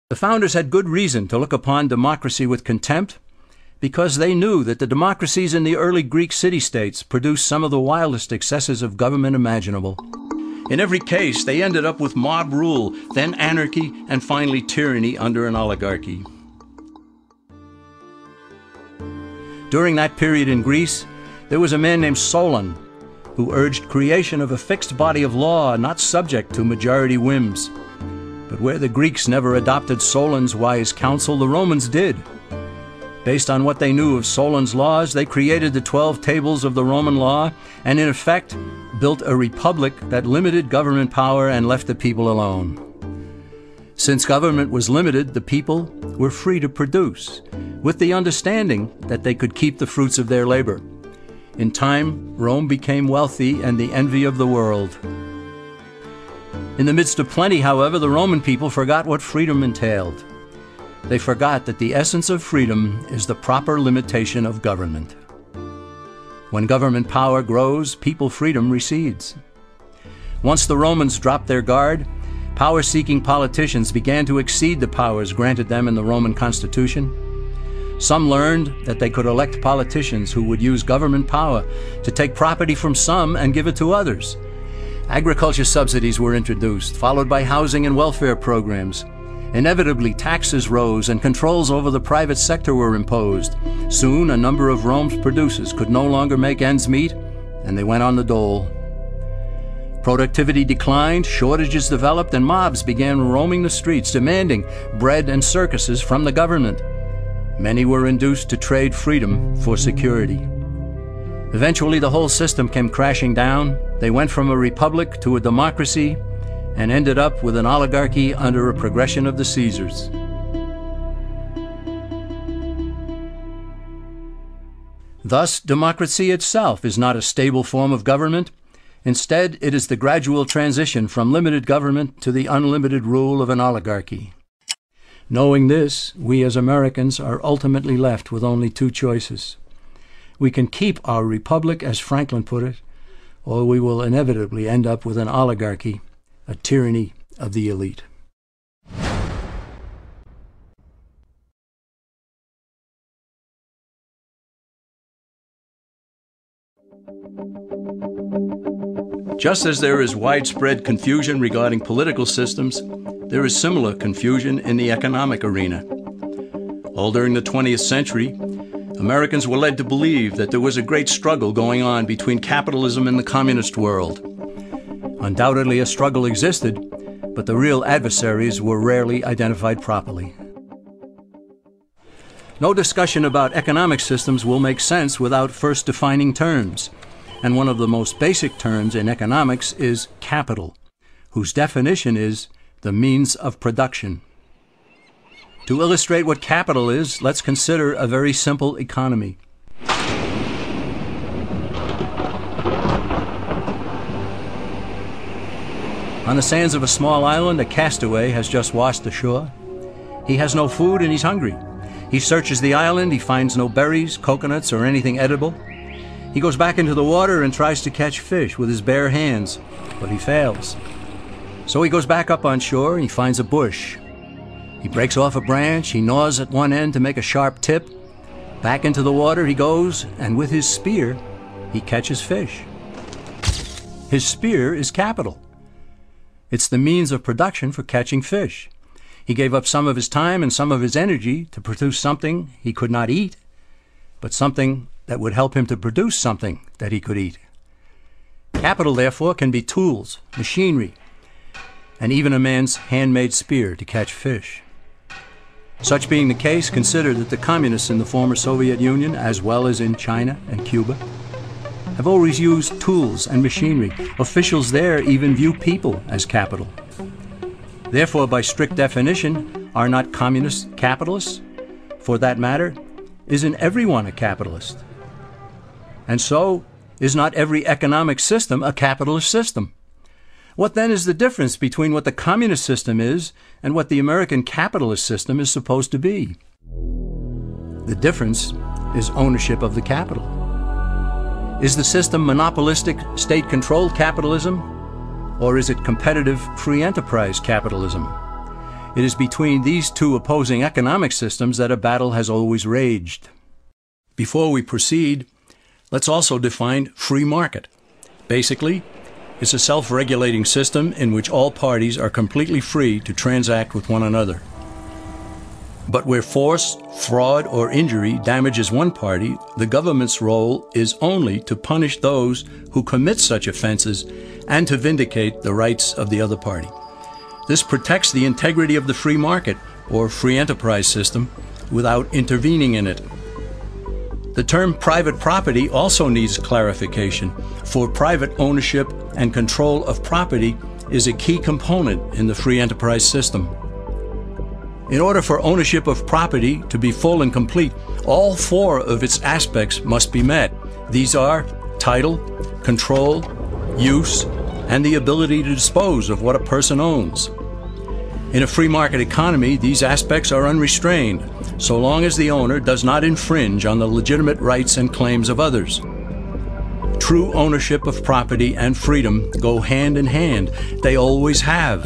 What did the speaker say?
The founders had good reason to look upon democracy with contempt, because they knew that the democracies in the early Greek city-states produced some of the wildest excesses of government imaginable. In every case, they ended up with mob rule, then anarchy, and finally tyranny under an oligarchy. During that period in Greece, there was a man named Solon, who urged creation of a fixed body of law not subject to majority whims. But where the Greeks never adopted Solon's wise counsel, the Romans did. Based on what they knew of Solon's laws, they created the 12 tables of the Roman law and, in effect, built a republic that limited government power and left the people alone. Since government was limited, the people were free to produce, with the understanding that they could keep the fruits of their labor. In time, Rome became wealthy and the envy of the world. In the midst of plenty, however, the Roman people forgot what freedom entailed. They forgot that the essence of freedom is the proper limitation of government. When government power grows, people freedom recedes. Once the Romans dropped their guard, power-seeking politicians began to exceed the powers granted them in the Roman Constitution. Some learned that they could elect politicians who would use government power to take property from some and give it to others. Agriculture subsidies were introduced, followed by housing and welfare programs. Inevitably, taxes rose and controls over the private sector were imposed. Soon, a number of Rome's producers could no longer make ends meet, and they went on the dole. Productivity declined, shortages developed, and mobs began roaming the streets, demanding bread and circuses from the government. Many were induced to trade freedom for security. Eventually, the whole system came crashing down. They went from a republic to a democracy, and ended up with an oligarchy under a progression of the Caesars. Thus, democracy itself is not a stable form of government. Instead, it is the gradual transition from limited government to the unlimited rule of an oligarchy. Knowing this, we as Americans are ultimately left with only two choices. We can keep our republic, as Franklin put it, or we will inevitably end up with an oligarchy, a tyranny of the elite. Just as there is widespread confusion regarding political systems, there is similar confusion in the economic arena. All during the 20th century, Americans were led to believe that there was a great struggle going on between capitalism and the communist world. Undoubtedly, a struggle existed, but the real adversaries were rarely identified properly. No discussion about economic systems will make sense without first defining terms. And one of the most basic terms in economics is capital, whose definition is the means of production. To illustrate what capital is, let's consider a very simple economy. On the sands of a small island, a castaway has just washed ashore. He has no food and he's hungry. He searches the island, he finds no berries, coconuts, or anything edible. He goes back into the water and tries to catch fish with his bare hands, but he fails. So he goes back up on shore and he finds a bush. He breaks off a branch, he gnaws at one end to make a sharp tip. Back into the water he goes, and with his spear, he catches fish. His spear is capital. It's the means of production for catching fish. He gave up some of his time and some of his energy to produce something he could not eat, but something that would help him to produce something that he could eat. Capital, therefore, can be tools, machinery, and even a man's handmade spear to catch fish. Such being the case, consider that the communists in the former Soviet Union, as well as in China and Cuba, have always used tools and machinery. Officials there even view people as capital. Therefore, by strict definition, are not communists capitalists? For that matter, isn't everyone a capitalist? And so, is not every economic system a capitalist system? What then is the difference between what the communist system is and what the American capitalist system is supposed to be? The difference is ownership of the capital. Is the system monopolistic, state-controlled capitalism, or is it competitive, free enterprise capitalism? It is between these two opposing economic systems that a battle has always raged. Before we proceed, let's also define free market. Basically, it's a self-regulating system in which all parties are completely free to transact with one another. But where force, fraud, or injury damages one party, the government's role is only to punish those who commit such offenses and to vindicate the rights of the other party. This protects the integrity of the free market, or free enterprise system, without intervening in it. The term private property also needs clarification, for private ownership and control of property is a key component in the free enterprise system. In order for ownership of property to be full and complete, all four of its aspects must be met. These are title, control, use, and the ability to dispose of what a person owns. In a free market economy, these aspects are unrestrained, so long as the owner does not infringe on the legitimate rights and claims of others. True ownership of property and freedom go hand in hand. They always have.